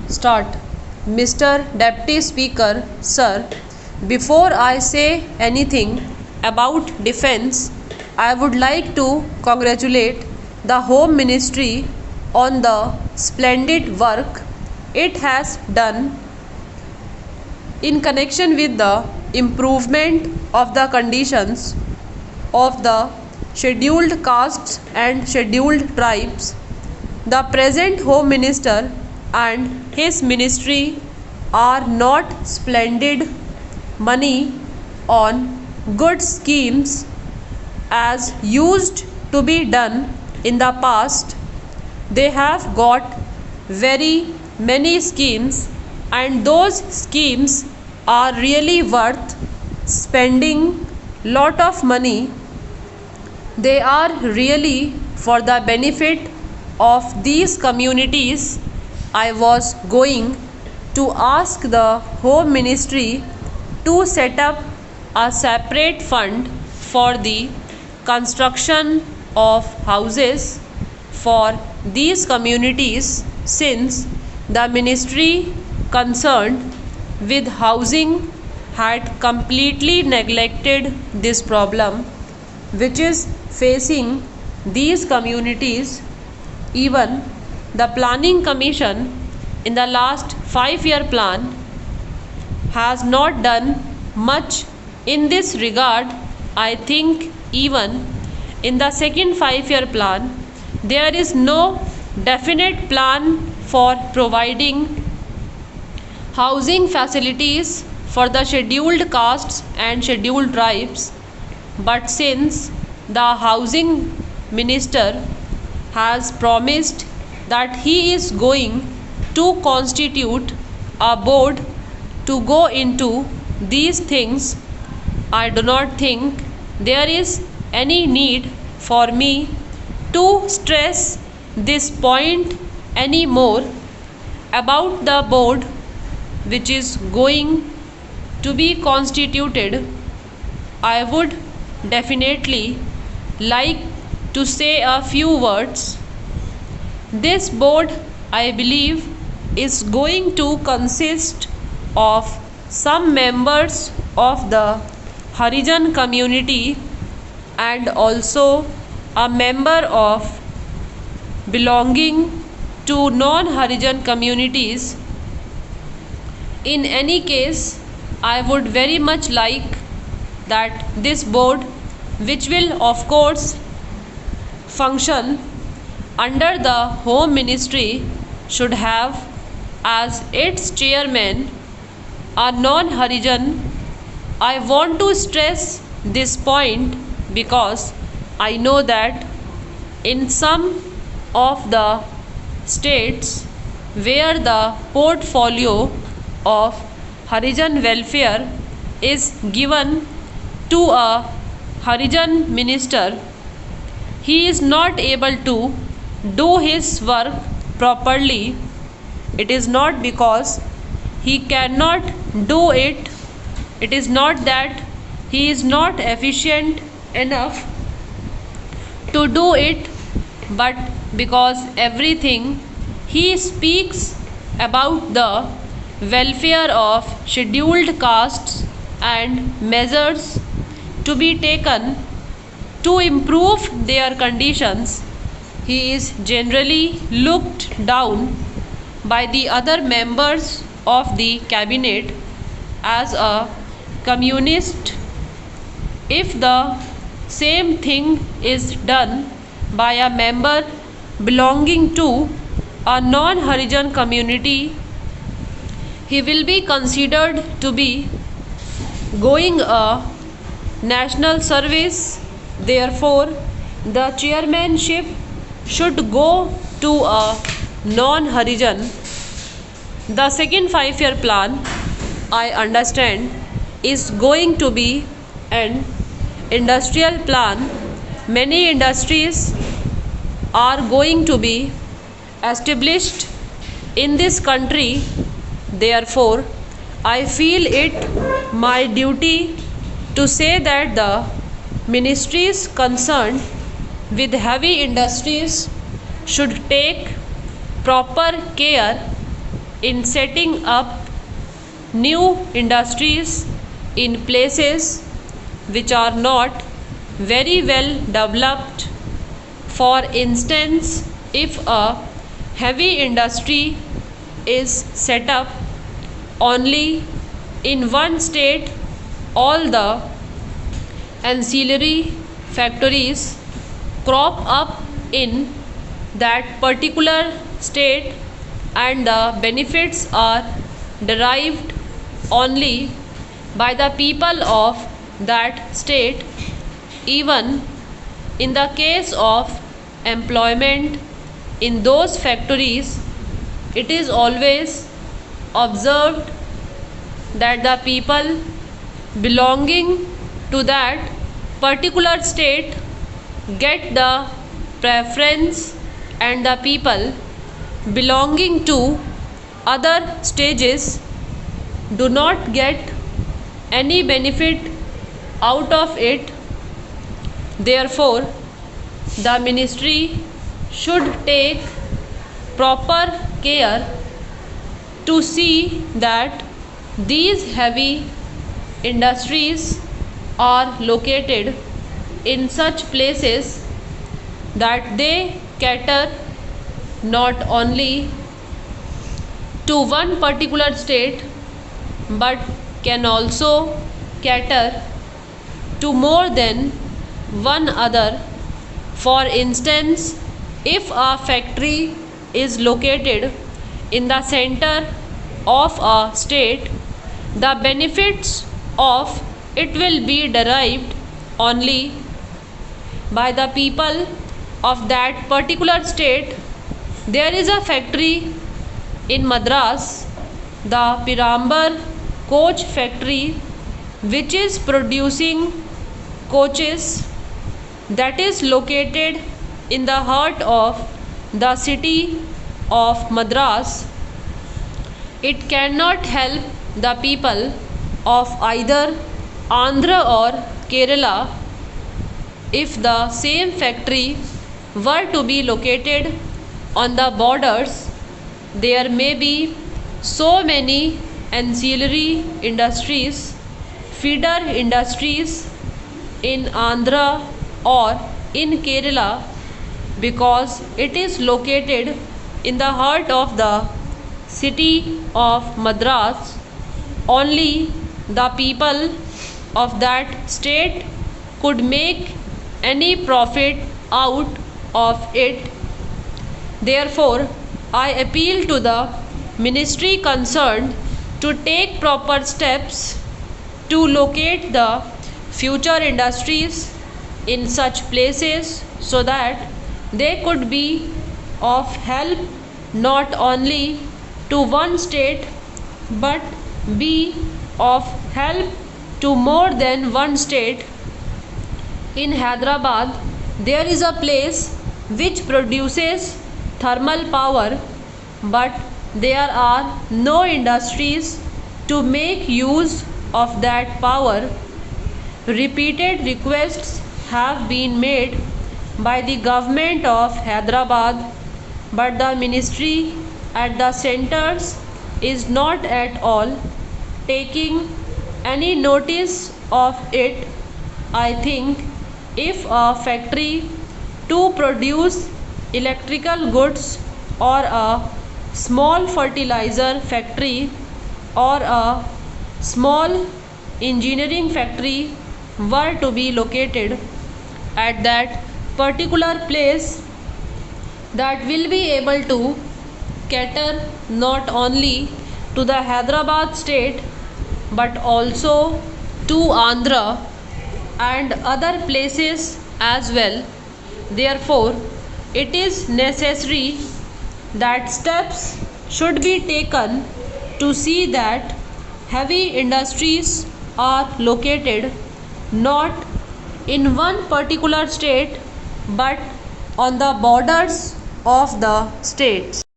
Start. Mr. Deputy Speaker, sir, before I say anything about defense, I would like to congratulate the Home Ministry on the splendid work it has done in connection with the improvement of the conditions of the scheduled castes and scheduled tribes. The present Home Minister and his ministry are not splendid money on good schemes as used to be done in the past. They have got very many schemes, and those schemes are really worth spending lot of money. They are really for the benefit of these communities. I was going to ask the Home Ministry to set up a separate fund for the construction of houses for these communities, since the ministry concerned with housing had completely neglected this problem which is facing these communities. Even the Planning Commission in the last 5-year plan has not done much in this regard. I think even in the second 5-year plan there is no definite plan for providing housing facilities for the scheduled castes and scheduled tribes. But since the housing minister has promised that he is going to constitute a board to go into these things, I do not think there is any need for me to stress this point anymore about the board which is going to be constituted. I would definitely like to say a few words. This board, I believe, is going to consist of some members of the Harijan community and also a member of belonging to non-Harijan communities. In any case, I would very much like that this board, which will of course function under the Home Ministry, should have as its chairman a non-Harijan. I want to stress this point because I know that in some of the states where the portfolio of Harijan welfare is given to a Harijan minister, he is not able to do his work properly. It is not because he cannot do it. It is not that he is not efficient enough to do it, but because everything he speaks about the welfare of scheduled castes and measures to be taken to improve their conditions, he is generally looked down by the other members of the cabinet as a communist. If the same thing is done by a member belonging to a non-Harijan community, he will be considered to be going a national service. Therefore, the chairmanship should go to a non-Harijan. The second 5-year plan, I understand, is going to be an industrial plan. Many industries are going to be established in this country. Therefore, I feel it my duty to say that the ministries concerned with heavy industries should take proper care in setting up new industries in places which are not very well developed. For instance, if a heavy industry is set up only in one state, all the ancillary factories crop up in that particular state and the benefits are derived only by the people of that state. Even in the case of employment in those factories, it is always observed that the people belonging to that particular state get the preference and the people belonging to other stages do not get any benefit out of it. Therefore, the ministry should take proper care to see that these heavy industries are located in such places that they cater not only to one particular state but can also cater to more than one other. For instance, if a factory is located in the center of a state, the benefits of it will be derived only by the people of that particular state. There is a factory in Madras, the Pirambar coach factory, which is producing coaches, that is located in the heart of the city of Madras. It cannot help the people of either Andhra or Kerala if the same factory were to be located on the borders. There may be so many ancillary industries, feeder industries in Andhra or in Kerala, because it is located in the heart of the city of Madras. Only the people of that state could make any profit out of it. Therefore, I appeal to the ministry concerned to take proper steps to locate the future industries in such places so that they could be of help not only to one state but be of help to more than one state. In Hyderabad, there is a place which produces thermal power, but there are no industries to make use of that power. Repeated requests have been made by the government of Hyderabad, but the ministry at the centers is not at all taking any notice of it. I think if a factory to produce electrical goods or a small fertilizer factory or a small engineering factory were to be located at that particular place, that will be able to cater not only to the Hyderabad state but also to Andhra and other places as well. Therefore, it is necessary that steps should be taken to see that heavy industries are located not in one particular state but on the borders of the states.